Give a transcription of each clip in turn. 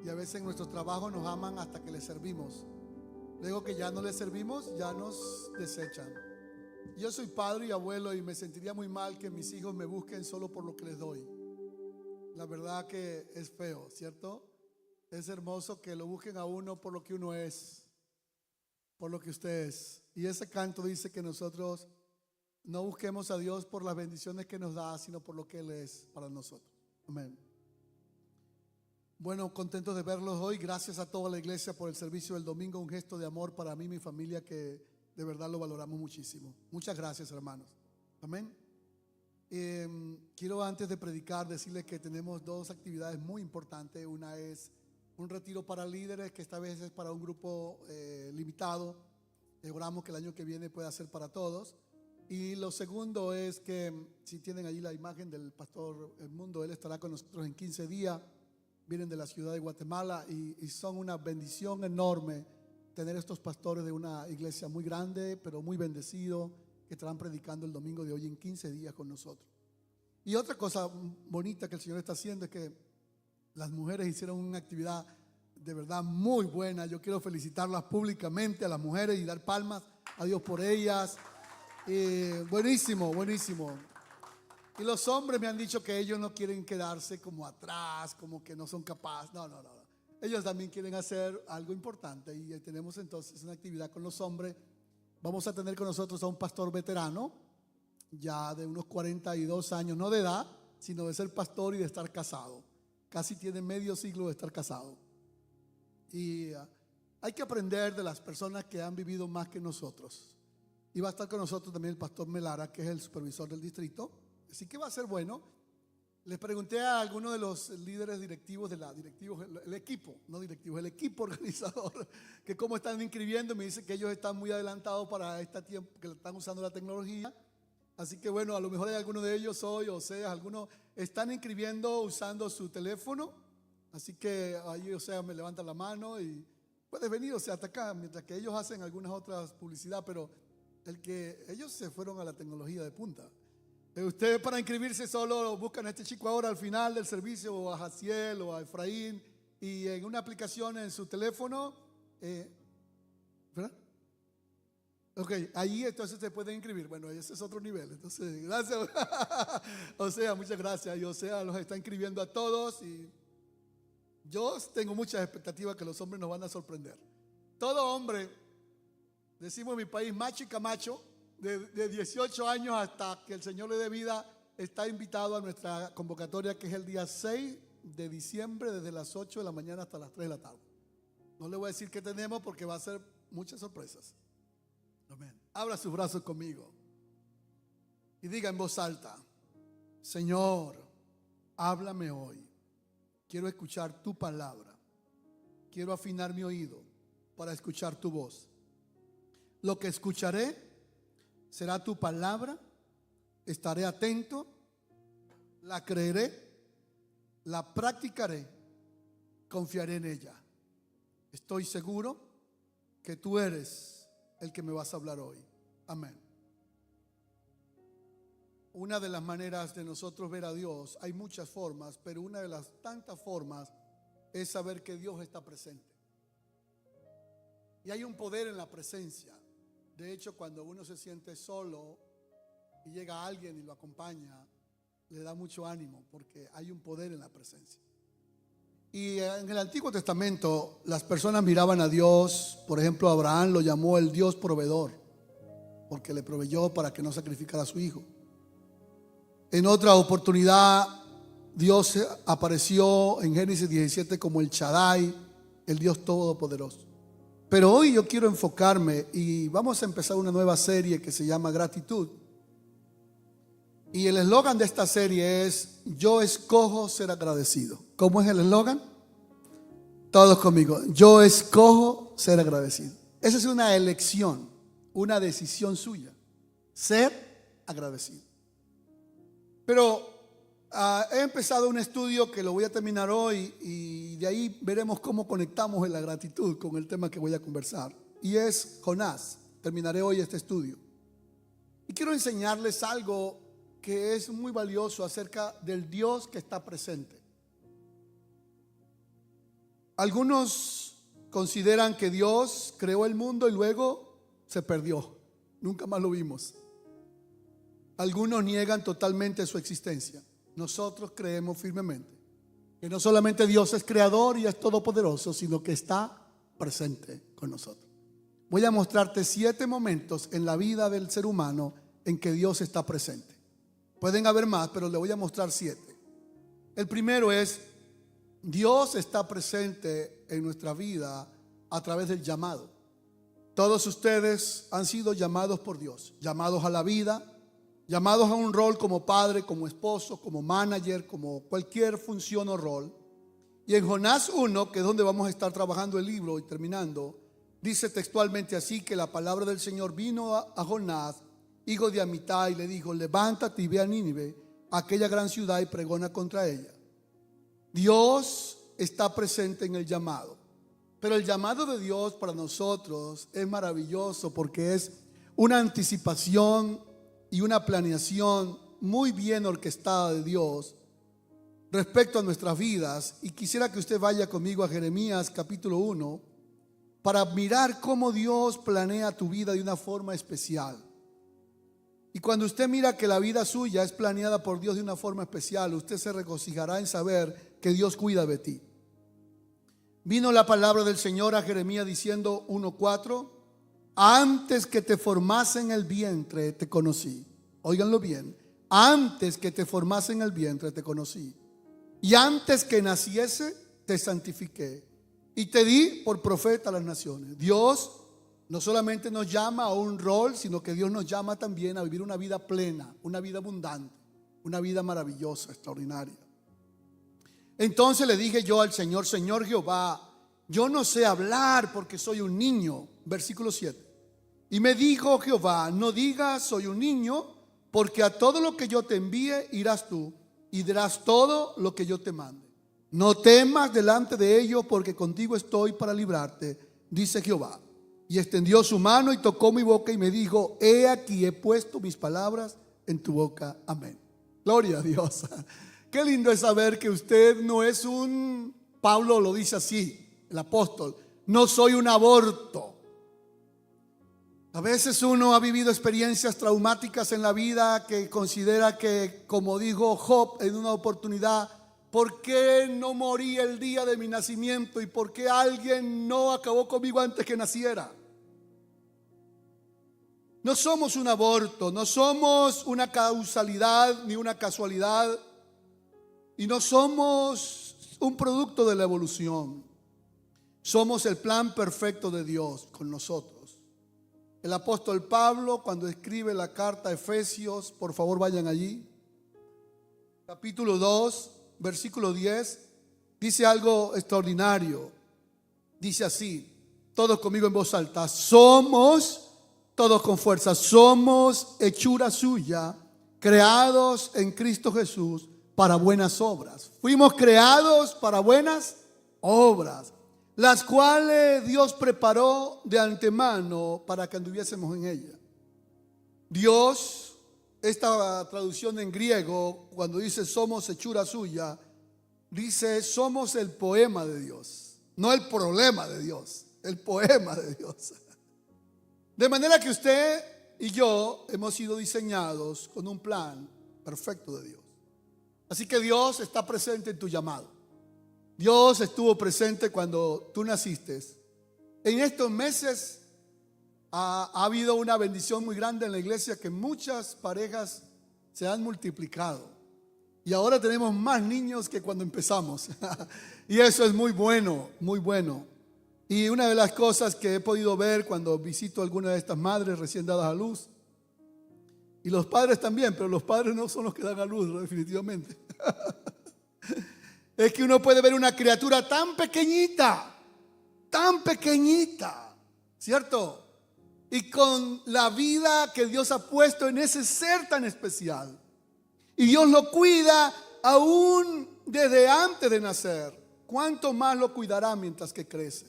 Y a veces en nuestros trabajos nos aman hasta que les servimos. Luego que ya no les servimos, ya nos desechan. Yo soy padre y abuelo y me sentiría muy mal que mis hijos me busquen solo por lo que les doy. La verdad que es feo, ¿cierto? Es hermoso que lo busquen a uno por lo que uno es, por lo que usted es. Y ese canto dice que nosotros no busquemos a Dios por las bendiciones que nos da, sino por lo que Él es para nosotros. Amén. Bueno, contentos de verlos hoy. Gracias a toda la iglesia por el servicio del domingo. Un gesto de amor para mí y mi familia que de verdad lo valoramos muchísimo. Muchas gracias, hermanos. Amén. Quiero, antes de predicar, decirles que tenemos dos actividades muy importantes. Una es un retiro para líderes, que esta vez es para un grupo limitado. Oramos que el año que viene pueda ser para todos. Y lo segundo es que, si tienen allí la imagen del pastor Edmundo, él estará con nosotros en 15 días. Vienen de la ciudad de Guatemala y son una bendición enorme tener estos pastores de una iglesia muy grande, pero muy bendecido, que estarán predicando el domingo de hoy en 15 días con nosotros. Y otra cosa bonita que el Señor está haciendo es que las mujeres hicieron una actividad de verdad muy buena. Yo quiero felicitarlas públicamente a las mujeres y dar palmas a Dios por ellas. Buenísimo, buenísimo. Y los hombres me han dicho que ellos no quieren quedarse como atrás, como que no son capaces. No. Ellos también quieren hacer algo importante. Y tenemos entonces una actividad con los hombres. Vamos a tener con nosotros a un pastor veterano, ya de unos 42 años, no de edad, sino de ser pastor y de estar casado. Casi tiene medio siglo de estar casado. Y hay que aprender de las personas que han vivido más que nosotros. Y va a estar con nosotros también el pastor Melara, que es el supervisor del distrito. Así que va a ser bueno. Les pregunté a algunos de los líderes directivos el equipo organizador, que cómo están inscribiendo. Me dicen que ellos están muy adelantados para este tiempo, que están usando la tecnología. Así que bueno, a lo mejor hay algunos de ellos hoy, o sea, algunos están inscribiendo usando su teléfono. Así que ahí, o sea, me levantan la mano y puedes venir, o sea, hasta acá, mientras que ellos hacen algunas otras publicidad, pero ellos se fueron a la tecnología de punta. Ustedes, para inscribirse, solo buscan a este chico ahora al final del servicio, o a Jaciel o a Efraín, y en una aplicación en su teléfono, ¿verdad? Ok, ahí entonces se pueden inscribir. Bueno, ese es otro nivel. Entonces, gracias. O sea, muchas gracias. Y o sea, los está inscribiendo a todos. Y yo tengo muchas expectativas que los hombres nos van a sorprender. Todo hombre, decimos en mi país, macho y camacho, de 18 años hasta que el Señor le dé vida, está invitado a nuestra convocatoria, que es el día 6 de diciembre, desde las 8 de la mañana hasta las 3 de la tarde. No le voy a decir qué tenemos porque va a ser muchas sorpresas. Amén. Abra sus brazos conmigo y diga en voz alta: Señor, háblame hoy. Quiero escuchar tu palabra. Quiero afinar mi oído para escuchar tu voz. Lo que escucharé será tu palabra. Estaré atento, la creeré, la practicaré, confiaré en ella. Estoy seguro que tú eres el que me vas a hablar hoy. Amén. Una de las maneras de nosotros ver a Dios, hay muchas formas, pero una de las tantas formas es saber que Dios está presente. Y hay un poder en la presencia. De hecho, cuando uno se siente solo y llega alguien y lo acompaña, le da mucho ánimo, porque hay un poder en la presencia. Y en el Antiguo Testamento las personas miraban a Dios. Por ejemplo, Abraham lo llamó el Dios proveedor, porque le proveyó para que no sacrificara a su hijo. En otra oportunidad, Dios apareció en Génesis 17 como el Shaddai, el Dios todopoderoso. Pero hoy yo quiero enfocarme, y vamos a empezar una nueva serie que se llama Gratitud. Y el eslogan de esta serie es: yo escojo ser agradecido. ¿Cómo es el eslogan? Todos conmigo: yo escojo ser agradecido. Esa es una elección, una decisión suya, ser agradecido. Pero he empezado un estudio que lo voy a terminar hoy, y de ahí veremos cómo conectamos en la gratitud con el tema que voy a conversar, y es Jonás. Terminaré hoy este estudio y quiero enseñarles algo que es muy valioso acerca del Dios que está presente. Algunos consideran que Dios creó el mundo y luego se perdió. Nunca más lo vimos. Algunos niegan totalmente su existencia. Nosotros creemos firmemente que no solamente Dios es creador y es todopoderoso, sino que está presente con nosotros. Voy a mostrarte 7 momentos en la vida del ser humano en que Dios está presente. Pueden haber más, pero le voy a mostrar 7. El primero es: Dios está presente en nuestra vida a través del llamado. Todos ustedes han sido llamados por Dios, llamados a la vida, llamados a un rol como padre, como esposo, como manager, como cualquier función o rol. Y en Jonás 1, que es donde vamos a estar trabajando el libro y terminando, dice textualmente así, que la palabra del Señor vino a Jonás, hijo de Amitai, y le dijo: levántate y ve a Nínive, aquella gran ciudad, y pregona contra ella. Dios está presente en el llamado, pero el llamado de Dios para nosotros es maravilloso porque es una anticipación y una planeación muy bien orquestada de Dios respecto a nuestras vidas. Y quisiera que usted vaya conmigo a Jeremías capítulo 1 para mirar cómo Dios planea tu vida de una forma especial. Y cuando usted mira que la vida suya es planeada por Dios de una forma especial, usted se regocijará en saber que Dios cuida de ti. Vino la palabra del Señor a Jeremías diciendo 1:4: antes que te formase en el vientre te conocí. Óiganlo bien: antes que te formase en el vientre te conocí, y antes que naciese te santifiqué y te di por profeta a las naciones. Dios no solamente nos llama a un rol, sino que Dios nos llama también a vivir una vida plena, una vida abundante, una vida maravillosa, extraordinaria. Entonces le dije yo al Señor: Señor Jehová, yo no sé hablar porque soy un niño. Versículo 7. Y me dijo Jehová: no digas soy un niño, porque a todo lo que yo te envíe irás tú y dirás todo lo que yo te mande. No temas delante de ellos, porque contigo estoy para librarte, dice Jehová. Y extendió su mano y tocó mi boca y me dijo: he aquí, he puesto mis palabras en tu boca. Amén. Gloria a Dios. Qué lindo es saber que usted no es un, Pablo lo dice así, el apóstol, no soy un aborto. A veces uno ha vivido experiencias traumáticas en la vida que considera que, como dijo Job en una oportunidad, ¿por qué no morí el día de mi nacimiento? ¿Y por qué alguien no acabó conmigo antes que naciera? No somos un aborto, no somos una causalidad ni una casualidad, y no somos un producto de la evolución. Somos el plan perfecto de Dios con nosotros. El apóstol Pablo, cuando escribe la carta a Efesios, por favor vayan allí, capítulo 2, versículo 10, dice algo extraordinario. Dice así, todos conmigo en voz alta: somos, todos con fuerza, somos hechura suya, creados en Cristo Jesús para buenas obras. Fuimos creados para buenas obras, las cuales Dios preparó de antemano para que anduviésemos en ella. Dios, esta traducción en griego, cuando dice somos hechura suya, dice somos el poema de Dios, no el problema de Dios, el poema de Dios. De manera que usted y yo hemos sido diseñados con un plan perfecto de Dios. Así que Dios está presente en tu llamado. Dios estuvo presente cuando tú naciste. En estos meses ha habido una bendición muy grande en la iglesia, que muchas parejas se han multiplicado. Y ahora tenemos más niños que cuando empezamos. Y eso es muy bueno, muy bueno. Y una de las cosas que he podido ver cuando visito a alguna de estas madres recién dadas a luz, y los padres también, pero los padres no son los que dan a luz, definitivamente, es que uno puede ver una criatura tan pequeñita, ¿cierto? Y con la vida que Dios ha puesto en ese ser tan especial. Y Dios lo cuida aún desde antes de nacer. ¿Cuánto más lo cuidará mientras que crece?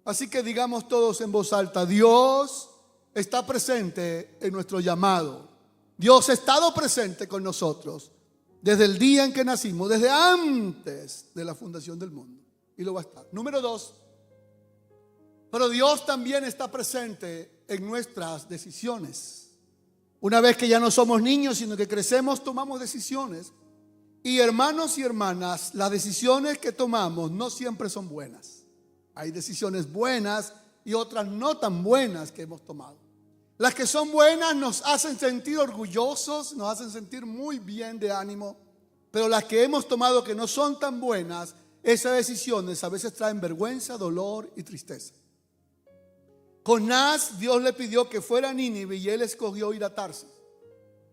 Así que digamos todos en voz alta: Dios está presente en nuestro llamado. Dios ha estado presente con nosotros desde el día en que nacimos, desde antes de la fundación del mundo. y lo va a estar. Número 2, pero Dios también está presente en nuestras decisiones. Una vez que ya no somos niños, sino que crecemos, tomamos decisiones. Y hermanos y hermanas, las decisiones que tomamos no siempre son buenas. Hay decisiones buenas y otras no tan buenas que hemos tomado. Las que son buenas nos hacen sentir orgullosos, nos hacen sentir muy bien de ánimo. Pero las que hemos tomado que no son tan buenas, esas decisiones a veces traen vergüenza, dolor y tristeza. Jonás, Dios le pidió que fuera a Nínive y él escogió ir a Tarsis.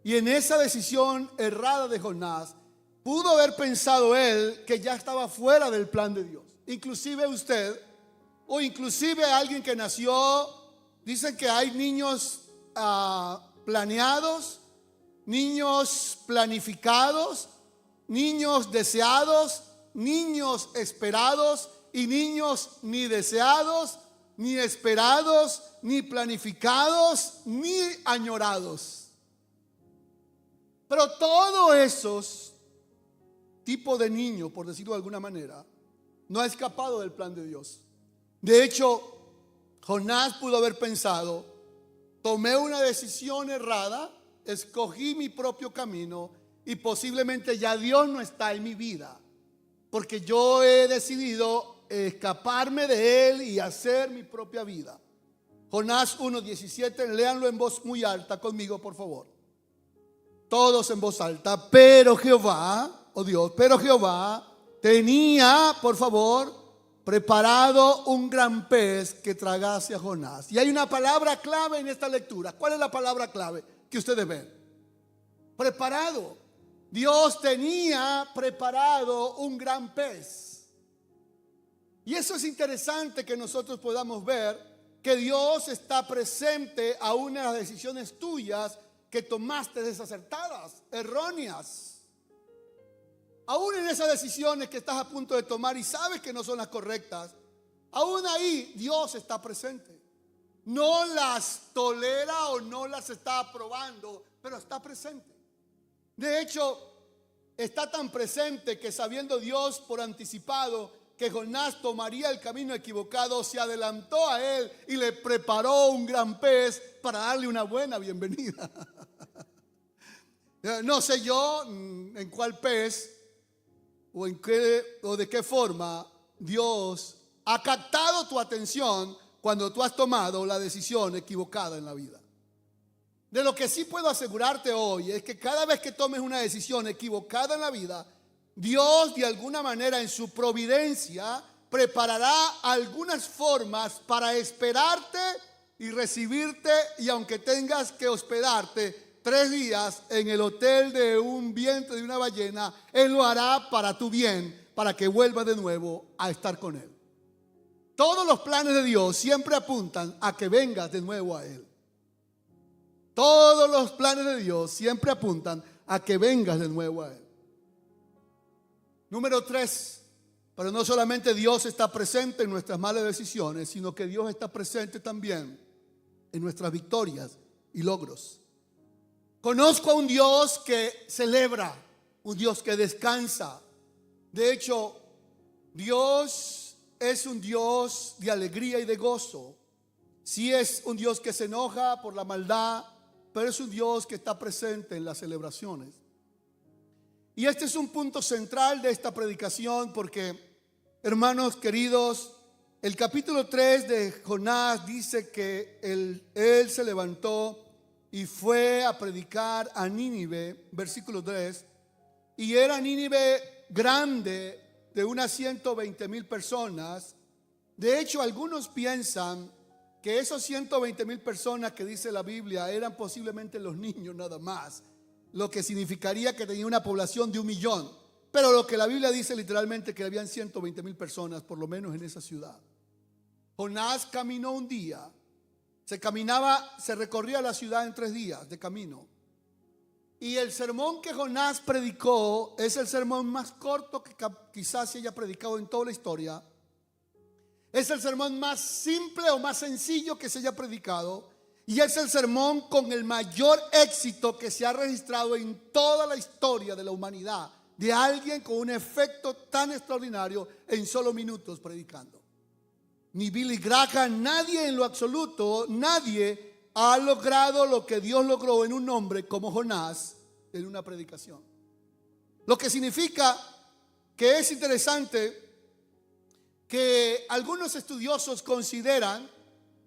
Y en esa decisión errada de Jonás, pudo haber pensado él que ya estaba fuera del plan de Dios. Inclusive usted, o inclusive alguien que nació, dicen que hay niños planeados, niños planificados, niños deseados, niños esperados y niños ni deseados, ni esperados, ni planificados, ni añorados. Pero todos esos tipos de niños, por decirlo de alguna manera, no ha escapado del plan de Dios. De hecho, Jonás pudo haber pensado: tomé una decisión errada, escogí mi propio camino y posiblemente ya Dios no está en mi vida, porque yo he decidido escaparme de él y hacer mi propia vida. Jonás 1:17, léanlo en voz muy alta conmigo, por favor. Todos en voz alta. Pero Jehová, oh Dios, pero Jehová tenía, por favor, preparado un gran pez que tragase a Jonás. Y hay una palabra clave en esta lectura. ¿Cuál es la palabra clave que ustedes ven? Preparado. Dios tenía preparado un gran pez. Y eso es interesante, que nosotros podamos ver que Dios está presente aún en las decisiones tuyas que tomaste desacertadas, erróneas. Aún en esas decisiones que estás a punto de tomar y sabes que no son las correctas, aún ahí Dios está presente. No las tolera o no las está aprobando, pero está presente. De hecho, está tan presente que, sabiendo Dios por anticipado que Jonás tomaría el camino equivocado, se adelantó a él y le preparó un gran pez para darle una buena bienvenida. No sé yo en cuál pez o de qué forma Dios ha captado tu atención cuando tú has tomado la decisión equivocada en la vida. De lo que sí puedo asegurarte hoy es que cada vez que tomes una decisión equivocada en la vida, Dios, de alguna manera, en su providencia, preparará algunas formas para esperarte y recibirte, y aunque tengas que hospedarte 3 días en el hotel de un vientre de una ballena, Él lo hará para tu bien, para que vuelvas de nuevo a estar con Él. Todos los planes de Dios siempre apuntan a que vengas de nuevo a Él. Todos los planes de Dios siempre apuntan a que vengas de nuevo a Él. Número 3, pero no solamente Dios está presente en nuestras malas decisiones, sino que Dios está presente también en nuestras victorias y logros. Conozco a un Dios que celebra, un Dios que descansa. De hecho, Dios es un Dios de alegría y de gozo. Sí es un Dios que se enoja por la maldad, pero es un Dios que está presente en las celebraciones. Y este es un punto central de esta predicación porque, hermanos queridos, el capítulo 3 de Jonás dice que él se levantó y fue a predicar a Nínive, versículo 3, y era Nínive grande, de unas 120,000 personas. De hecho, algunos piensan que esos 120,000 personas que dice la Biblia eran posiblemente los niños nada más, lo que significaría que tenía una población de 1,000,000. Pero lo que la Biblia dice literalmente que habían 120,000 personas, por lo menos en esa ciudad. Jonás caminó un día, se recorría la ciudad en 3 días de camino. Y el sermón que Jonás predicó es el sermón más corto que quizás se haya predicado en toda la historia. Es el sermón más simple o más sencillo que se haya predicado. Y es el sermón con el mayor éxito que se ha registrado en toda la historia de la humanidad de alguien con un efecto tan extraordinario en solo minutos predicando. Ni Billy Graham, nadie en lo absoluto, nadie ha logrado lo que Dios logró en un hombre como Jonás en una predicación. Lo que significa que es interesante que algunos estudiosos consideran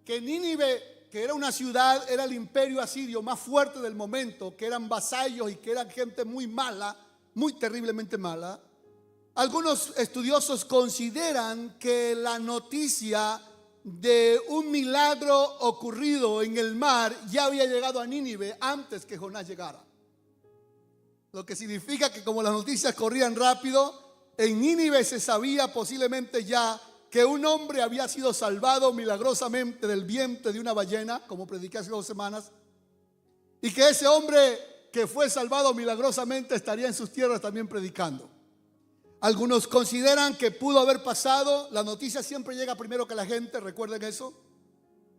que Nínive, que era una ciudad, era el imperio asirio más fuerte del momento, que eran vasallos y que eran gente muy mala, muy terriblemente mala. Algunos estudiosos consideran que la noticia de un milagro ocurrido en el mar ya había llegado a Nínive antes que Jonás llegara. Lo que significa que como las noticias corrían rápido, en Nínive se sabía posiblemente ya que un hombre había sido salvado milagrosamente del vientre de una ballena, como prediqué hace 2 semanas, y que ese hombre que fue salvado milagrosamente estaría en sus tierras también predicando. Algunos consideran que pudo haber pasado. La noticia siempre llega primero que la gente, recuerden eso.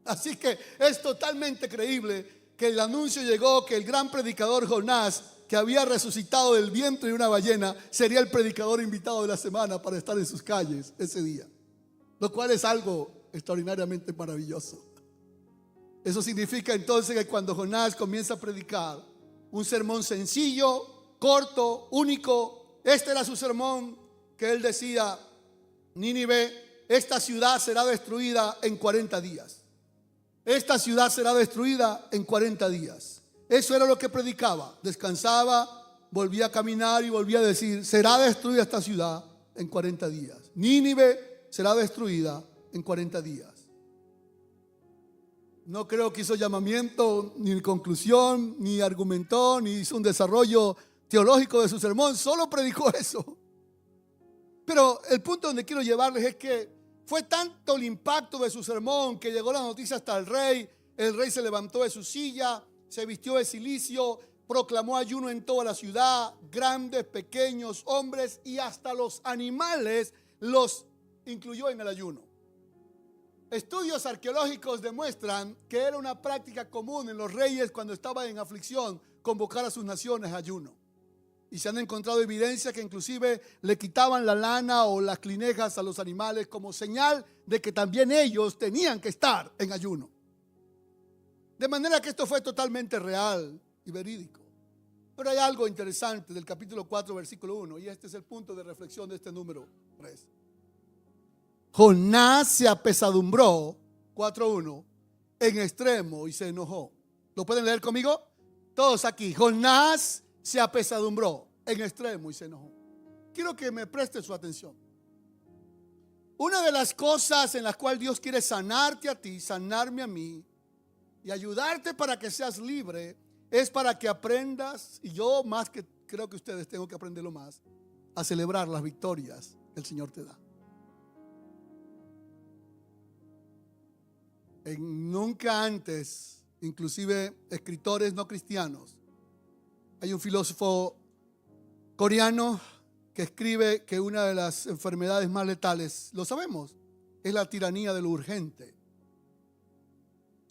Así que es totalmente creíble que el anuncio llegó que el gran predicador Jonás, que había resucitado del vientre de una ballena, sería el predicador invitado de la semana para estar en sus calles ese día, lo cual es algo extraordinariamente maravilloso. Eso significa entonces que cuando Jonás comienza a predicar un sermón sencillo, corto, único, este era su sermón, que él decía: Nínive, esta ciudad será destruida en 40 días. Esta ciudad será destruida en 40 días. Eso era lo que predicaba. Descansaba, volvía a caminar y volvía a decir: será destruida esta ciudad en 40 días. Nínive será destruida en 40 días. No creo que hizo llamamiento, ni conclusión, ni argumentó, ni hizo un desarrollo teológico de su sermón. Solo predicó eso. Pero el punto donde quiero llevarles es que fue tanto el impacto de su sermón que llegó la noticia hasta el rey. El rey se levantó de su silla, se vistió de cilicio, proclamó ayuno en toda la ciudad. Grandes, pequeños, hombres y hasta los animales los incluyó en el ayuno. Estudios arqueológicos demuestran que era una práctica común en los reyes cuando estaban en aflicción convocar a sus naciones a ayuno. Y se han encontrado evidencia que inclusive le quitaban la lana o las clinejas a los animales como señal de que también ellos tenían que estar en ayuno. De manera que esto fue totalmente real y verídico. Pero hay algo interesante del capítulo 4, versículo 1, y este es el punto de reflexión de este número 3. Jonás se apesadumbró, 4:1, en extremo y se enojó. ¿Lo pueden leer conmigo? Todos aquí. Jonás se apesadumbró en extremo y se enojó. Quiero que me preste su atención. Una de las cosas en las cuales Dios quiere sanarte a ti, sanarme a mí y ayudarte para que seas libre, es para que aprendas, y yo más que creo que ustedes tengo que aprenderlo más, a celebrar las victorias que el Señor te da. Nunca antes, inclusive escritores no cristianos, hay un filósofo coreano que escribe que una de las enfermedades más letales, lo sabemos, es la tiranía de lo urgente.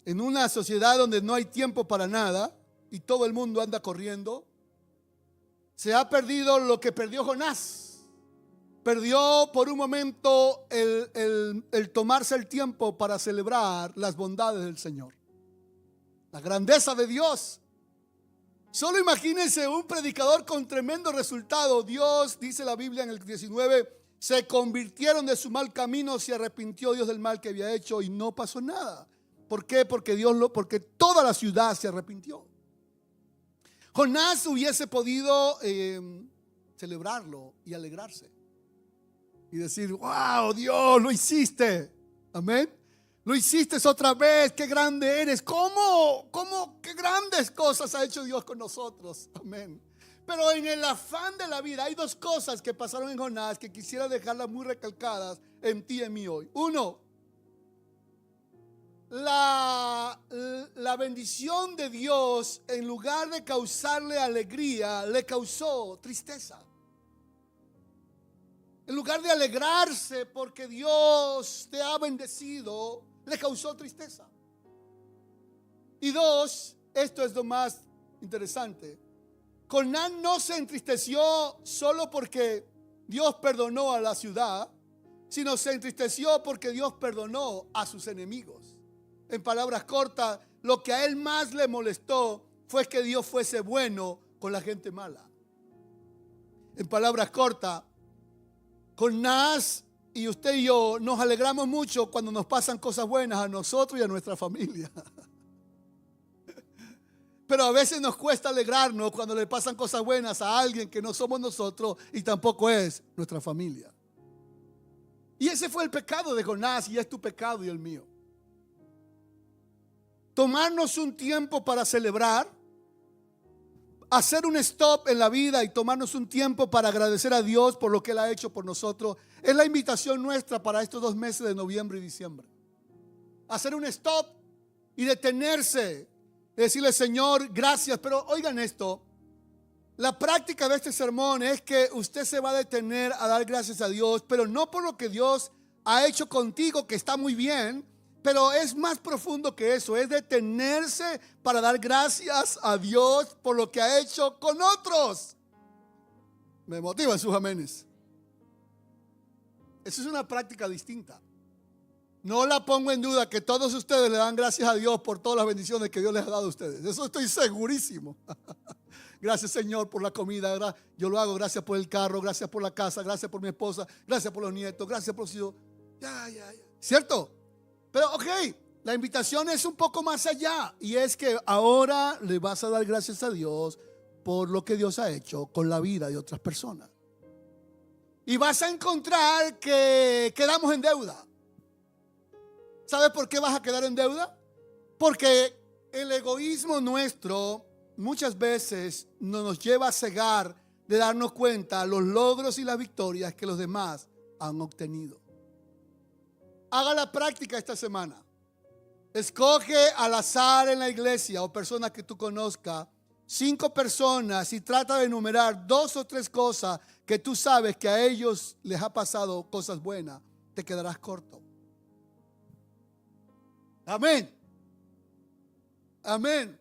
En una sociedad donde no hay tiempo para nada y todo el mundo anda corriendo, se ha perdido lo que perdió Jonás. Perdió por un momento el tomarse el tiempo para celebrar las bondades del Señor, la grandeza de Dios. Solo imagínense un predicador con tremendo resultado. Dios, dice la Biblia en el 19, se convirtieron de su mal camino, se arrepintió Dios del mal que había hecho y no pasó nada. ¿Por qué? Porque toda la ciudad se arrepintió. Jonás hubiese podido celebrarlo y alegrarse y decir: wow, Dios, lo hiciste. Amén. Lo hiciste otra vez, qué grande eres. ¿Cómo? Qué grandes cosas ha hecho Dios con nosotros. Amén. Pero en el afán de la vida hay 2 cosas que pasaron en Jonás que quisiera dejarlas muy recalcadas en ti y en mí hoy. Uno, la bendición de Dios, en lugar de causarle alegría, le causó tristeza. En lugar de alegrarse porque Dios te ha bendecido, le causó tristeza. Y 2, esto es lo más interesante, Jonás no se entristeció solo porque Dios perdonó a la ciudad, sino se entristeció porque Dios perdonó a sus enemigos. En palabras cortas, lo que a él más le molestó fue que Dios fuese bueno con la gente mala. En palabras cortas, Jonás y usted y yo nos alegramos mucho cuando nos pasan cosas buenas a nosotros y a nuestra familia. Pero a veces nos cuesta alegrarnos cuando le pasan cosas buenas a alguien que no somos nosotros y tampoco es nuestra familia. Y ese fue el pecado de Jonás y es tu pecado y el mío. Tomarnos un tiempo para celebrar, hacer un stop en la vida y tomarnos un tiempo para agradecer a Dios por lo que Él ha hecho por nosotros, es la invitación nuestra para estos 2 meses de noviembre y diciembre. Hacer un stop y detenerse, decirle: Señor, gracias. Pero oigan esto, la práctica de este sermón es que usted se va a detener a dar gracias a Dios, pero no por lo que Dios ha hecho contigo, que está muy bien, pero es más profundo que eso. Es detenerse para dar gracias a Dios por lo que ha hecho con otros. Me motivan sus amenes. Esa es una práctica distinta. No la pongo en duda que todos ustedes le dan gracias a Dios por todas las bendiciones que Dios les ha dado a ustedes. Eso estoy segurísimo. Gracias, Señor, por la comida. Yo lo hago. Gracias por el carro, gracias por la casa, gracias por mi esposa, gracias por los nietos, gracias por los hijos. Ya. ¿Cierto? Pero la invitación es un poco más allá. Y es que ahora le vas a dar gracias a Dios por lo que Dios ha hecho con la vida de otras personas. Y vas a encontrar que quedamos en deuda. ¿Sabes por qué vas a quedar en deuda? Porque el egoísmo nuestro muchas veces nos lleva a cegar de darnos cuenta los logros y las victorias que los demás han obtenido. Haga la práctica esta semana. Escoge al azar en la iglesia o personas que tú conozcas, 5 personas, y trata de enumerar 2 o 3 cosas que tú sabes que a ellos les ha pasado cosas buenas. Te quedarás corto. Amén. Amén.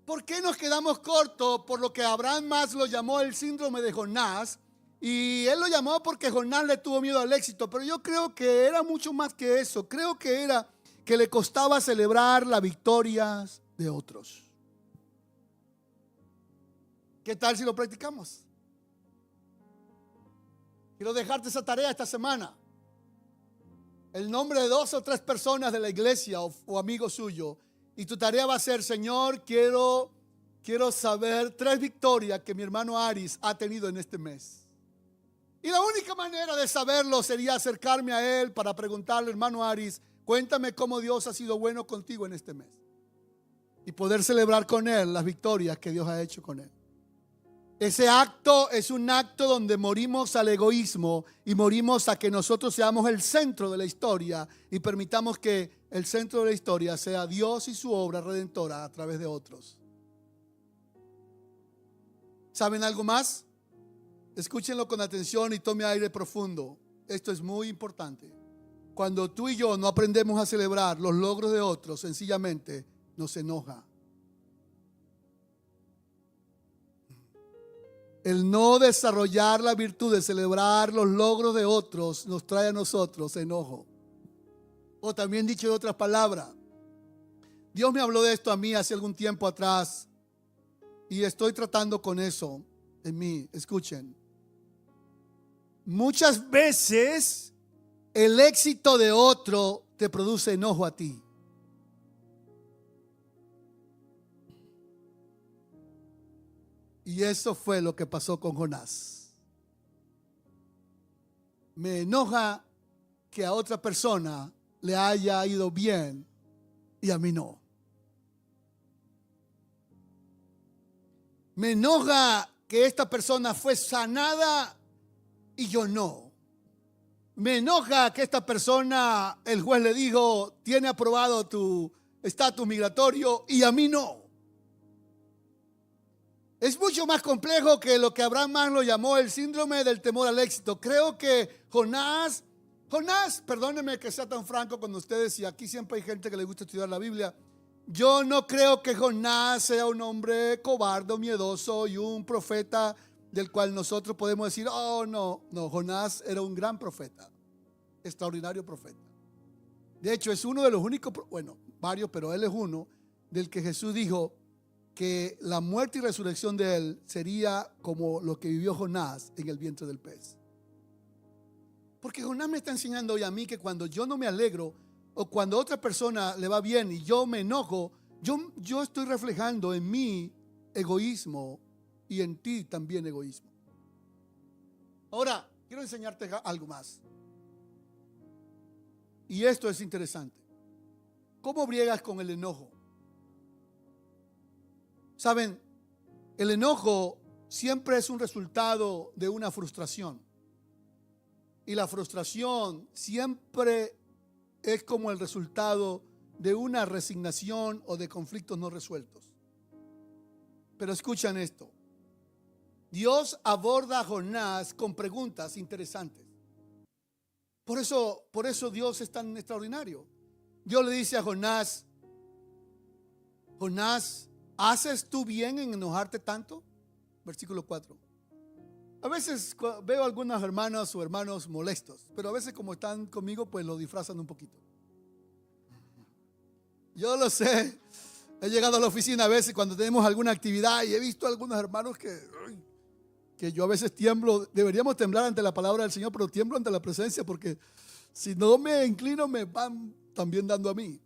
¿Por qué nos quedamos cortos? Por lo que Abraham Maslow llamó el síndrome de Jonás. Y él lo llamó porque Jonás le tuvo miedo al éxito. Pero yo creo que era mucho más que eso. Creo que era que le costaba celebrar las victorias de otros. ¿Qué tal si lo practicamos? Quiero dejarte esa tarea esta semana. El nombre de 2 o 3 personas de la iglesia o amigo suyo. Y tu tarea va a ser: Señor, quiero saber 3 victorias que mi hermano Aris ha tenido en este mes. Y la única manera de saberlo sería acercarme a él para preguntarle: hermano Aris, cuéntame cómo Dios ha sido bueno contigo en este mes. Y poder celebrar con él las victorias que Dios ha hecho con él. Ese acto es un acto donde morimos al egoísmo y morimos a que nosotros seamos el centro de la historia y permitamos que el centro de la historia sea Dios y su obra redentora a través de otros. ¿Saben algo más? Escúchenlo con atención y tome aire profundo. Esto es muy importante. Cuando tú y yo no aprendemos a celebrar los logros de otros, sencillamente nos enoja. El no desarrollar la virtud de celebrar los logros de otros nos trae a nosotros enojo. O también dicho de otras palabras, Dios me habló de esto a mí hace algún tiempo atrás y estoy tratando con eso en mí. Escuchen. Muchas veces el éxito de otro te produce enojo a ti. Y eso fue lo que pasó con Jonás. Me enoja que a otra persona le haya ido bien y a mí no. Me enoja que esta persona fue sanada y yo no. Me enoja que esta persona, el juez le dijo, tiene aprobado tu estatus migratorio y a mí no. Es mucho más complejo que lo que Abraham Maslow llamó el síndrome del temor al éxito. Creo que Jonás, perdónenme que sea tan franco con ustedes, y aquí siempre hay gente que le gusta estudiar la Biblia. Yo no creo que Jonás sea un hombre cobarde o miedoso y un profeta del cual nosotros podemos decir, oh no, Jonás era un gran profeta, extraordinario profeta. De hecho, es uno de los únicos, bueno, varios, pero él es uno del que Jesús dijo que la muerte y resurrección de él sería como lo que vivió Jonás en el vientre del pez. Porque Jonás me está enseñando hoy a mí que cuando yo no me alegro o cuando a otra persona le va bien y yo me enojo, yo estoy reflejando en mí egoísmo y en ti también egoísmo. Ahora, quiero enseñarte algo más. Y esto es interesante. ¿Cómo briegas con el enojo? Saben, el enojo siempre es un resultado de una frustración. Y la frustración siempre es como el resultado de una resignación o de conflictos no resueltos. Pero escuchan esto. Dios aborda a Jonás con preguntas interesantes. Por eso Dios es tan extraordinario. Dios le dice a Jonás, Jonás, ¿haces tú bien en enojarte tanto? Versículo 4. A veces veo algunas hermanas o hermanos molestos, pero a veces como están conmigo, pues lo disfrazan un poquito. Yo lo sé. He llegado a la oficina a veces cuando tenemos alguna actividad y he visto a algunos hermanos que yo a veces tiemblo. Deberíamos temblar ante la palabra del Señor, pero tiemblo ante la presencia porque si no me inclino me van también dando a mí.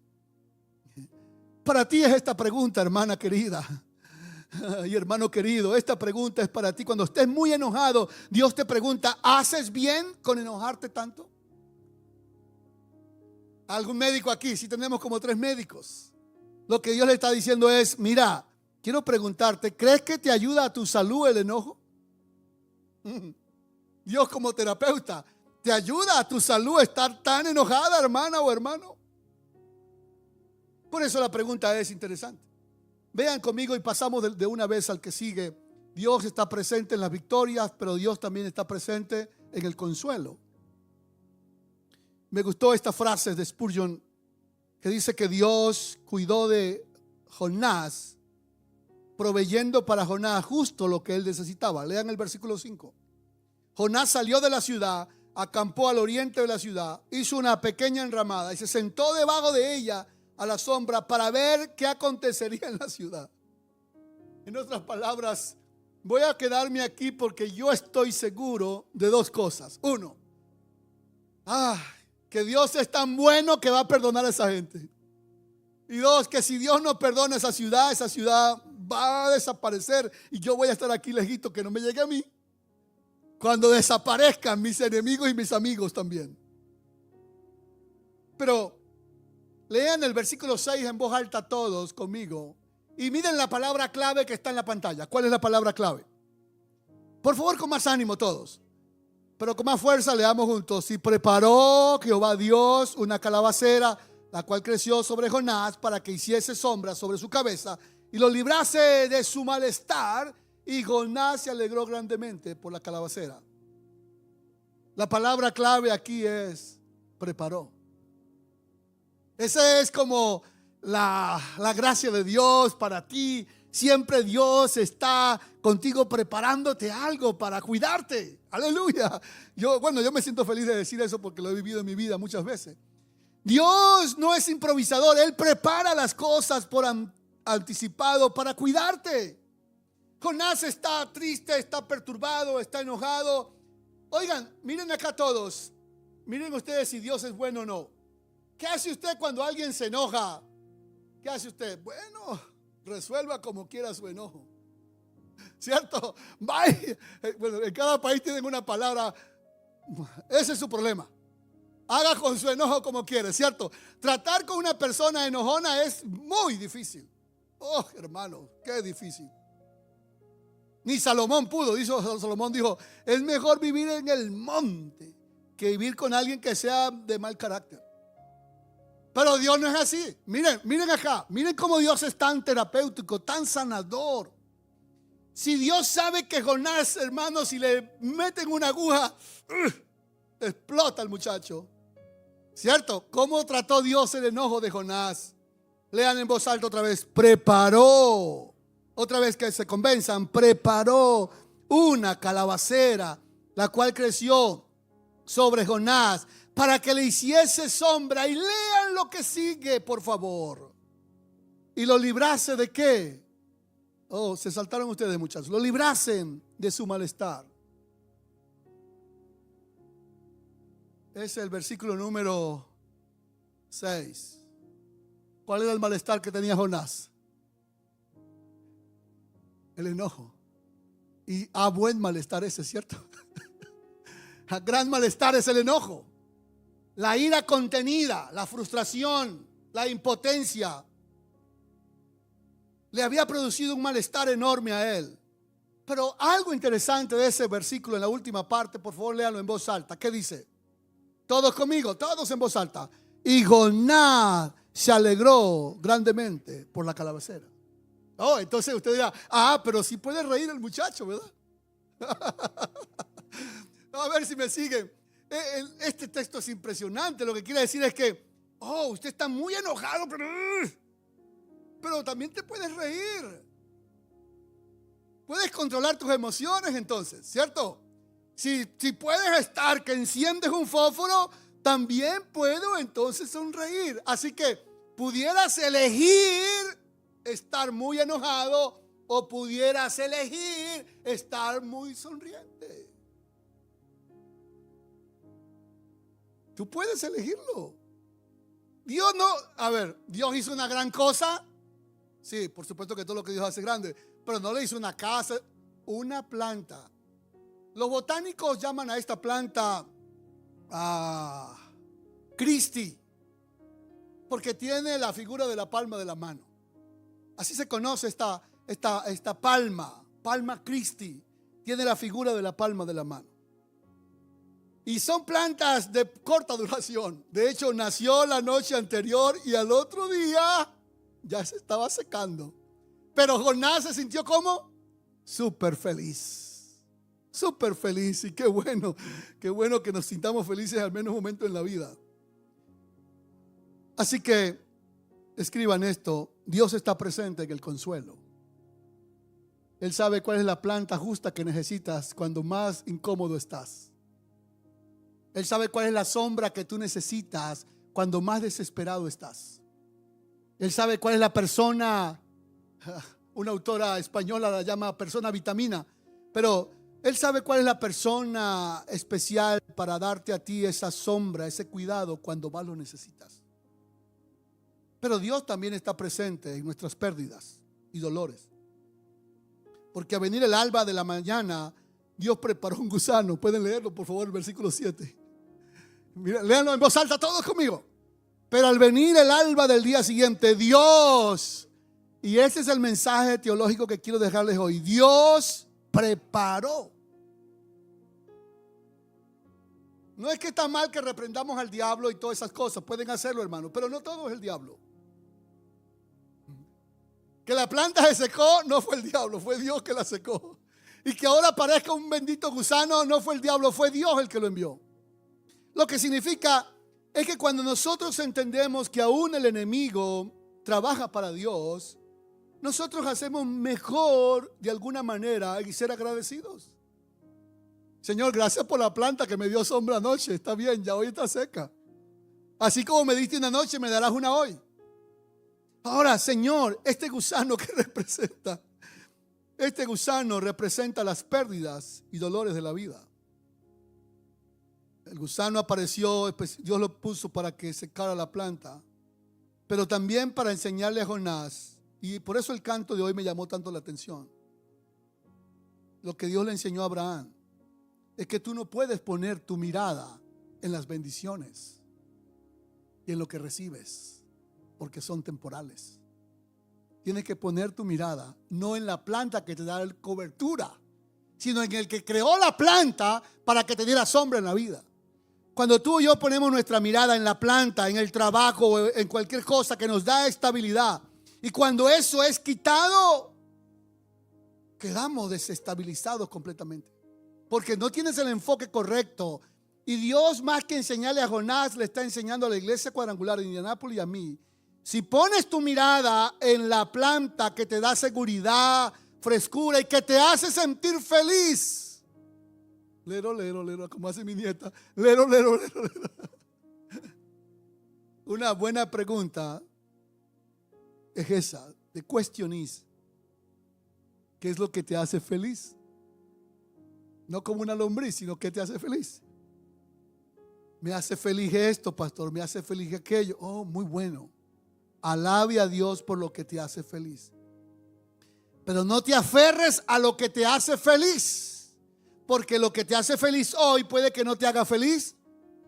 Para ti es esta pregunta, hermana querida y hermano querido. Esta pregunta es para ti. Cuando estés muy enojado, Dios te pregunta, ¿haces bien con enojarte tanto? ¿Algún médico aquí? Sí, tenemos como 3 médicos. Lo que Dios le está diciendo es, mira, quiero preguntarte, ¿crees que te ayuda a tu salud el enojo? Dios como terapeuta, ¿te ayuda a tu salud estar tan enojada, hermana o hermano? Por eso la pregunta es interesante. Vean conmigo y pasamos de una vez al que sigue. Dios está presente en las victorias, pero Dios también está presente en el consuelo. Me gustó esta frase de Spurgeon que dice que Dios cuidó de Jonás, proveyendo para Jonás justo lo que él necesitaba. Lean el versículo 5. Jonás salió de la ciudad, acampó al oriente de la ciudad, hizo una pequeña enramada y se sentó debajo de ella a la sombra para ver qué acontecería en la ciudad. En otras palabras, voy a quedarme aquí porque yo estoy seguro de 2 cosas. 1, que Dios es tan bueno que va a perdonar a esa gente. Y 2, que si Dios no perdona esa ciudad va a desaparecer y yo voy a estar aquí lejito, que no me llegue a mí. Cuando desaparezcan mis enemigos y mis amigos también. Pero lean el versículo 6 en voz alta todos conmigo y miren la palabra clave que está en la pantalla. ¿Cuál es la palabra clave? Por favor, con más ánimo todos, pero con más fuerza leamos juntos. Y preparó Jehová Dios una calabacera, la cual creció sobre Jonás para que hiciese sombra sobre su cabeza y lo librase de su malestar. Y Jonás se alegró grandemente por la calabacera. La palabra clave aquí es preparó. Esa es como la gracia de Dios para ti. Siempre Dios está contigo preparándote algo para cuidarte. Aleluya. Yo me siento feliz de decir eso porque lo he vivido en mi vida muchas veces. Dios no es improvisador. Él prepara las cosas por anticipado para cuidarte. Jonás está triste, está perturbado, está enojado. Oigan, miren acá todos. Miren ustedes si Dios es bueno o no. ¿Qué hace usted cuando alguien se enoja? ¿Qué hace usted? Bueno, resuelva como quiera su enojo. ¿Cierto? Bye. Bueno, en cada país tienen una palabra. Ese es su problema. Haga con su enojo como quiere, ¿cierto? Tratar con una persona enojona es muy difícil. Oh, hermano, qué difícil. Ni Salomón pudo. Salomón dijo, es mejor vivir en el monte que vivir con alguien que sea de mal carácter. Pero Dios no es así. Miren acá. Miren cómo Dios es tan terapéutico, tan sanador. Si Dios sabe que Jonás, hermano, si le meten una aguja, explota el muchacho. ¿Cierto? ¿Cómo trató Dios el enojo de Jonás? Lean en voz alta otra vez. Preparó. Otra vez que se convenzan. Preparó una calabacera, la cual creció sobre Jonás, para que le hiciese sombra. Y lean lo que sigue, por favor. Y lo librase ¿de qué? Oh, se saltaron ustedes, muchachos. Lo librasen de su malestar. Es el versículo número 6. ¿Cuál era el malestar que tenía Jonás? El enojo. Y buen malestar ese, ¿cierto? Gran malestar es el enojo. La ira contenida, la frustración, la impotencia. Le había producido un malestar enorme a él. Pero algo interesante de ese versículo en la última parte, por favor léanlo en voz alta. ¿Qué dice? Todos conmigo, todos en voz alta. Y Jonás se alegró grandemente por la calabacera. Oh, entonces usted dirá, pero sí puede reír el muchacho, ¿verdad? A ver si me siguen. Este texto es impresionante. Lo que quiere decir es que, usted está muy enojado, pero también te puedes reír. Puedes controlar tus emociones entonces, ¿cierto? Si puedes estar que enciendes un fósforo, también puedo entonces sonreír. Así que pudieras elegir estar muy enojado o pudieras elegir estar muy sonriente. Tú puedes elegirlo. Dios Dios hizo una gran cosa. Sí, por supuesto que todo lo que Dios hace es grande, pero no le hizo una casa, una planta. Los botánicos llaman a esta planta Christi, porque tiene la figura de la palma de la mano. Así se conoce esta palma Christi, tiene la figura de la palma de la mano. Y son plantas de corta duración. De hecho, nació la noche anterior y al otro día ya se estaba secando. Pero Jonás se sintió como súper feliz. Súper feliz. Y qué bueno que nos sintamos felices al menos un momento en la vida. Así que escriban esto. Dios está presente en el consuelo. Él sabe cuál es la planta justa que necesitas cuando más incómodo estás. Él sabe cuál es la sombra que tú necesitas cuando más desesperado estás. Él sabe cuál es la persona, una autora española la llama persona vitamina, pero Él sabe cuál es la persona especial para darte a ti esa sombra, ese cuidado cuando más lo necesitas. Pero Dios también está presente en nuestras pérdidas y dolores. Porque a venir el alba de la mañana, Dios preparó un gusano. Pueden leerlo, por favor, el versículo 7. Mira, léanlo en voz alta todos conmigo. Pero al venir el alba del día siguiente, Dios, y ese es el mensaje teológico que quiero dejarles hoy, Dios preparó. No es que está mal que reprendamos al diablo y todas esas cosas, pueden hacerlo, hermano, pero no todo es el diablo. Que la planta se secó, no fue el diablo, fue Dios que la secó. Y que ahora aparezca un bendito gusano, no fue el diablo, fue Dios el que lo envió. Lo que significa es que cuando nosotros entendemos que aún el enemigo trabaja para Dios, nosotros hacemos mejor de alguna manera y ser agradecidos. Señor, gracias por la planta que me dio sombra anoche. Está bien, ya hoy está seca. Así como me diste una noche, me darás una hoy. Ahora, Señor, este gusano que representa, este gusano representa las pérdidas y dolores de la vida. El gusano apareció, Dios lo puso para que secara la planta, pero también para enseñarle a Jonás, y por eso el canto de hoy me llamó tanto la atención. Lo que Dios le enseñó a Abraham es que tú no puedes poner tu mirada en las bendiciones y en lo que recibes, porque son temporales. Tienes que poner tu mirada no en la planta que te da cobertura, sino en el que creó la planta para que te diera sombra en la vida. Cuando tú y yo ponemos nuestra mirada en la planta, en el trabajo, en cualquier cosa que nos da estabilidad, y cuando eso es quitado, quedamos desestabilizados completamente, porque no tienes el enfoque correcto. Y Dios, más que enseñarle a Jonás, le está enseñando a la iglesia cuadrangular de Indianápolis y a mí Si pones tu mirada en la planta que te da seguridad, frescura y que te hace sentir feliz. Lero, como hace mi nieta. Lero. Una buena pregunta es esa. The question is, ¿qué es lo que te hace feliz? No como una lombriz, sino ¿qué te hace feliz? Me hace feliz esto, pastor, me hace feliz aquello. Oh, muy bueno. Alabe a Dios por lo que te hace feliz. Pero no te aferres a lo que te hace feliz, porque lo que te hace feliz hoy puede que no te haga feliz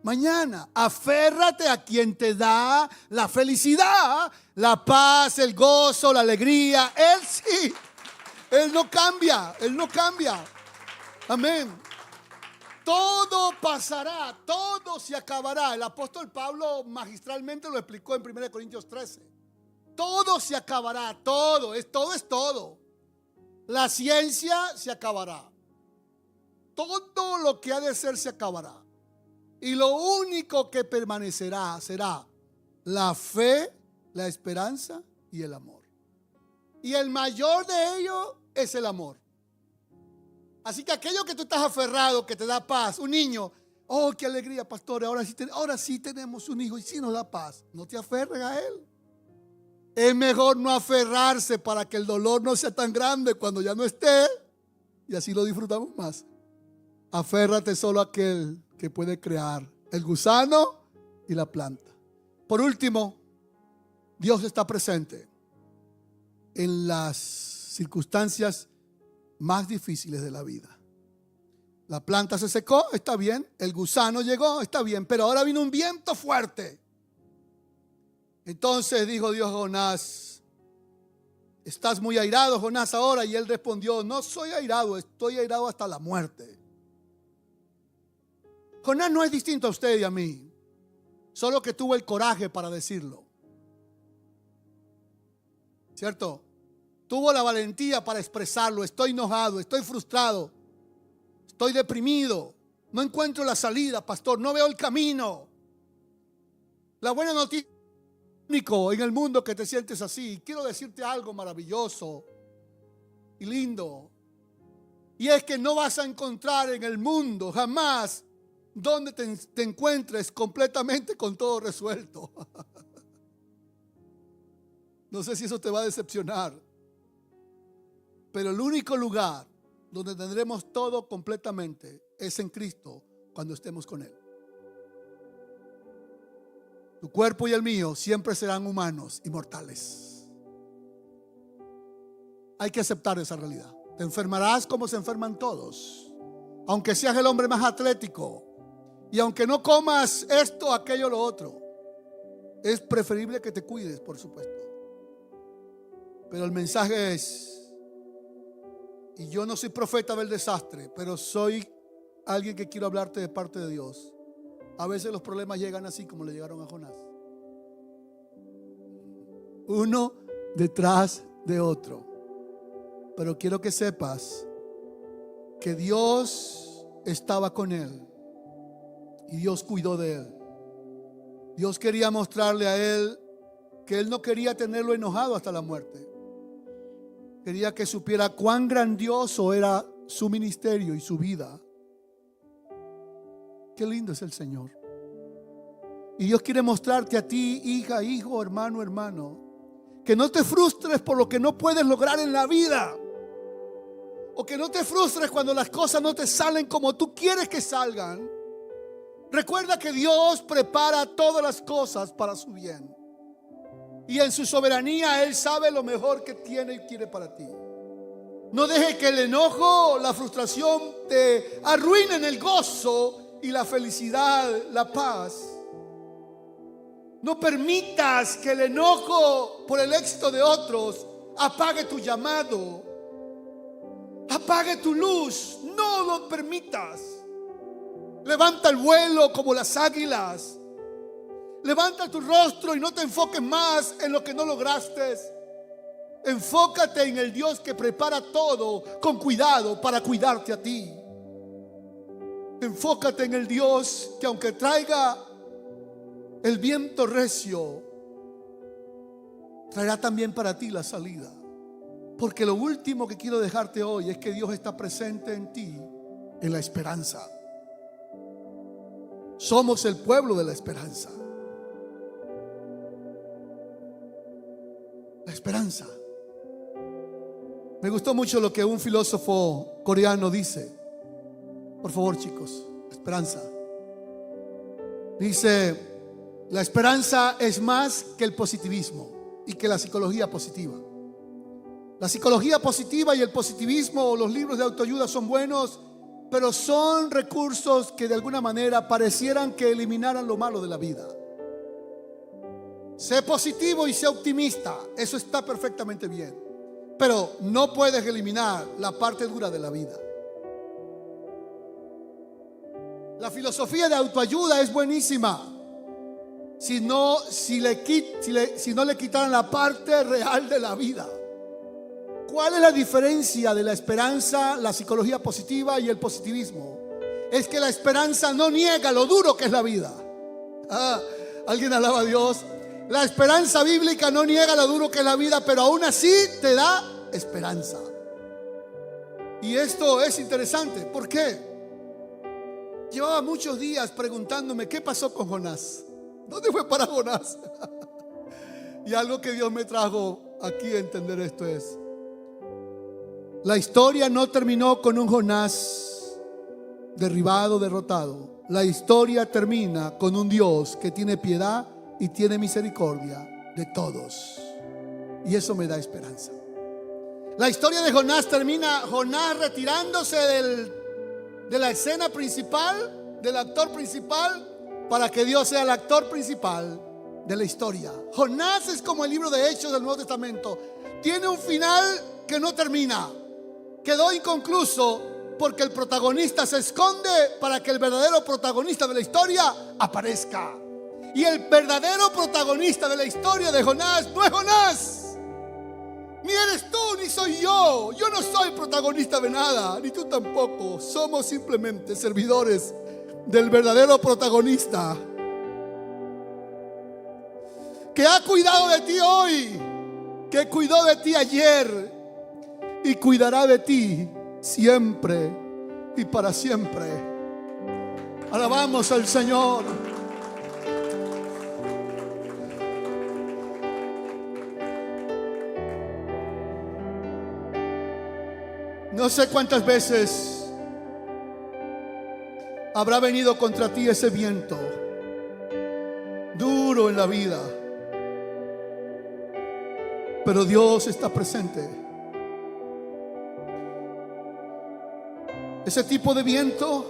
mañana. Aférrate a quien te da la felicidad, la paz, el gozo, la alegría. Él sí, Él no cambia, Él no cambia. Amén. Todo pasará, todo se acabará. El apóstol Pablo magistralmente lo explicó en 1 Corintios 13. Todo se acabará, todo es todo. La ciencia se acabará. Todo lo que ha de ser se acabará. Y lo único que permanecerá será la fe, la esperanza y el amor. Y el mayor de ellos es el amor. Así que aquello que tú estás aferrado, que te da paz, un niño, oh, qué alegría, pastor, ahora sí tenemos un hijo y sí nos da paz. No te aferres a él. Es mejor no aferrarse para que el dolor no sea tan grande cuando ya no esté, y así lo disfrutamos más. Aférrate solo a aquel que puede crear el gusano y la planta. Por último, Dios está presente en las circunstancias más difíciles de la vida. La planta se secó, está bien. El gusano llegó, está bien. Pero ahora vino un viento fuerte. Entonces dijo Dios a Jonás: estás muy airado, Jonás, ahora. Y él respondió: no soy airado, estoy airado hasta la muerte. Jonás no es distinto a usted y a mí, solo que tuvo el coraje para decirlo, ¿cierto? Tuvo la valentía para expresarlo. Estoy enojado, estoy frustrado, estoy deprimido, no encuentro la salida, pastor, no veo el camino. La buena noticia, único en el mundo que te sientes así. Quiero decirte algo maravilloso y lindo, y es que no vas a encontrar en el mundo jamás donde te encuentres completamente con todo resuelto. No sé si eso te va a decepcionar, pero el único lugar donde tendremos todo completamente es en Cristo, cuando estemos con Él. Tu cuerpo y el mío siempre serán humanos y mortales. Hay que aceptar esa realidad. Te enfermarás como se enferman todos, aunque seas el hombre más atlético, y aunque no comas esto, aquello, lo otro. Es preferible que te cuides, por supuesto. Pero el mensaje es, y yo no soy profeta del desastre, pero soy alguien que quiero hablarte de parte de Dios. A veces los problemas llegan así como le llegaron a Jonás, uno detrás de otro. Pero quiero que sepas que Dios estaba con él y Dios cuidó de él. Dios quería mostrarle a él que él no quería tenerlo enojado hasta la muerte. Quería que supiera cuán grandioso era su ministerio y su vida. Qué lindo es el Señor. Y Dios quiere mostrarte a ti, hija, hijo, hermano, que no te frustres por lo que no puedes lograr en la vida, o que no te frustres cuando las cosas no te salen como tú quieres que salgan. Recuerda que Dios prepara todas las cosas para su bien, y en su soberanía Él sabe lo mejor que tiene y quiere para ti. No deje que el enojo, la frustración te arruinen el gozo y la felicidad, la paz. No permitas que el enojo por el éxito de otros apague tu llamado, apague tu luz. No lo permitas. Levanta el vuelo como las águilas. Levanta tu rostro y no te enfoques más en lo que no lograste. Enfócate en el Dios que prepara todo con cuidado para cuidarte a ti. Enfócate en el Dios que, aunque traiga el viento recio, traerá también para ti la salida. Porque lo último que quiero dejarte hoy es que Dios está presente en ti en la esperanza. Somos el pueblo de la esperanza. La esperanza. Me gustó mucho lo que un filósofo coreano dice. Por favor, chicos, esperanza. Dice: la esperanza es más que el positivismo y que la psicología positiva. La psicología positiva y el positivismo o los libros de autoayuda son buenos, pero son recursos que de alguna manera parecieran que eliminaran lo malo de la vida. Sé positivo y sé optimista, eso está perfectamente bien, pero no puedes eliminar la parte dura de la vida. La filosofía de autoayuda es buenísima si no le quitaran la parte real de la vida. ¿Cuál es la diferencia de la esperanza, la psicología positiva y el positivismo? Es que la esperanza no niega lo duro que es la vida. ¿Alguien alaba a Dios? La esperanza bíblica no niega lo duro que es la vida, pero aún así te da esperanza. Y esto es interesante. ¿Por qué? Llevaba muchos días preguntándome qué pasó con Jonás. ¿Dónde fue para Jonás? Y algo que Dios me trajo aquí a entender esto es: la historia no terminó con un Jonás derribado, derrotado. La historia termina con un Dios que tiene piedad y tiene misericordia de todos. Y eso me da esperanza. La historia de Jonás termina Jonás retirándose de la escena principal, del actor principal, para que Dios sea el actor principal de la historia. Jonás es como el libro de Hechos del Nuevo Testamento. Tiene un final que no termina. Quedó inconcluso porque el protagonista se esconde para que el verdadero protagonista de la historia aparezca. Y el verdadero protagonista de la historia de Jonás no es Jonás, ni eres tú, ni soy yo. Yo no soy protagonista de nada, ni tú tampoco. Somos simplemente servidores del verdadero protagonista, que ha cuidado de ti hoy, que cuidó de ti ayer y cuidará de ti siempre y para siempre. Alabamos al Señor. No sé cuántas veces habrá venido contra ti ese viento duro en la vida, pero Dios está presente. Ese tipo de viento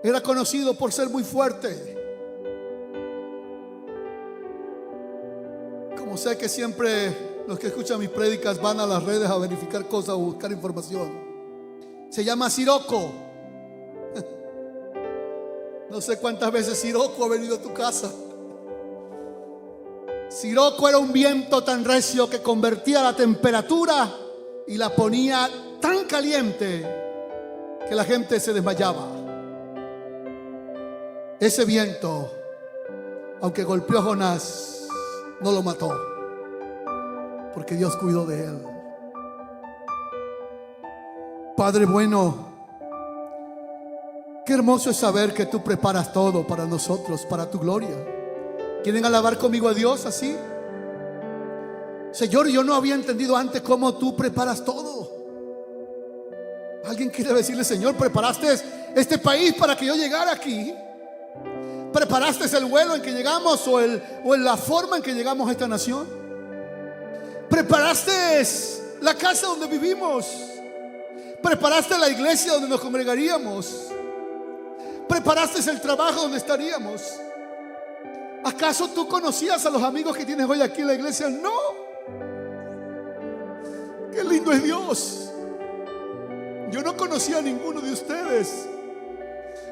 era conocido por ser muy fuerte. Como sé que siempre los que escuchan mis prédicas van a las redes a verificar cosas o buscar información, se llama siroco. No sé cuántas veces siroco ha venido a tu casa. Siroco era un viento tan recio que convertía la temperatura y la ponía tan caliente que la gente se desmayaba. Ese viento, aunque golpeó a Jonás, no lo mató, porque Dios cuidó de él. Padre bueno, qué hermoso es saber que tú preparas todo para nosotros, para tu gloria. ¿Quieren alabar conmigo a Dios así? Señor, yo no había entendido antes cómo tú preparas todo. ¿Alguien quiere decirle: Señor, preparaste este país para que yo llegara aquí? ¿Preparaste el vuelo en que llegamos o en la forma en que llegamos a esta nación? ¿Preparaste la casa donde vivimos? ¿Preparaste la iglesia donde nos congregaríamos? ¿Preparaste el trabajo donde estaríamos? ¿Acaso tú conocías a los amigos que tienes hoy aquí en la iglesia? No. Qué lindo es Dios. Yo no conocía a ninguno de ustedes,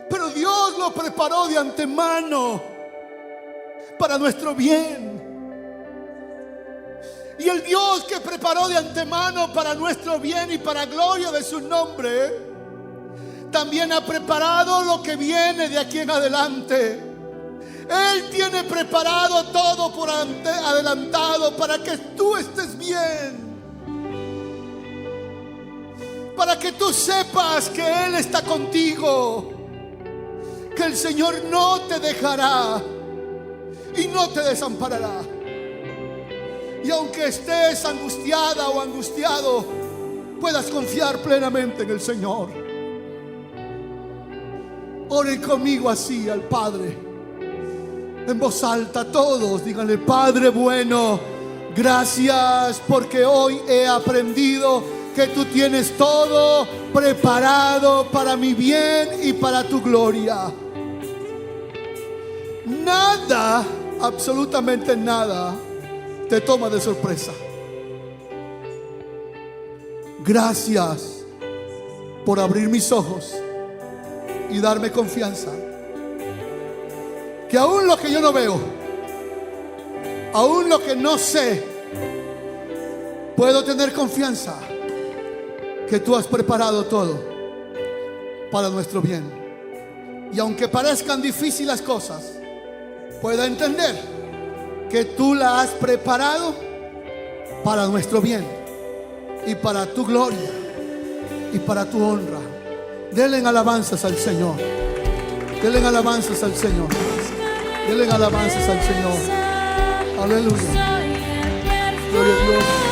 pero Dios lo preparó de antemano para nuestro bien. Y el Dios que preparó de antemano para nuestro bien y para gloria de su nombre, también ha preparado lo que viene de aquí en adelante. Él tiene preparado dado todo por adelantado para que tú estés bien. Para que tú sepas que Él está contigo, que el Señor no te dejará y no te desamparará. Y aunque estés angustiada o angustiado, puedas confiar plenamente en el Señor. Oren conmigo así al Padre, en voz alta todos, díganle: Padre bueno, gracias porque hoy he aprendido que tú tienes todo preparado para mi bien y para tu gloria. Nada, absolutamente nada, te toma de sorpresa. Gracias por abrir mis ojos y darme confianza. Que aún lo que yo no veo, aún lo que no sé, puedo tener confianza que tú has preparado todo para nuestro bien. Y aunque parezcan difíciles las cosas, pueda entender que tú la has preparado para nuestro bien y para tu gloria y para tu honra. Denle alabanzas al Señor. Denle alabanzas al Señor. Denle alabanzas al Señor. Aleluya. Gloria a Dios.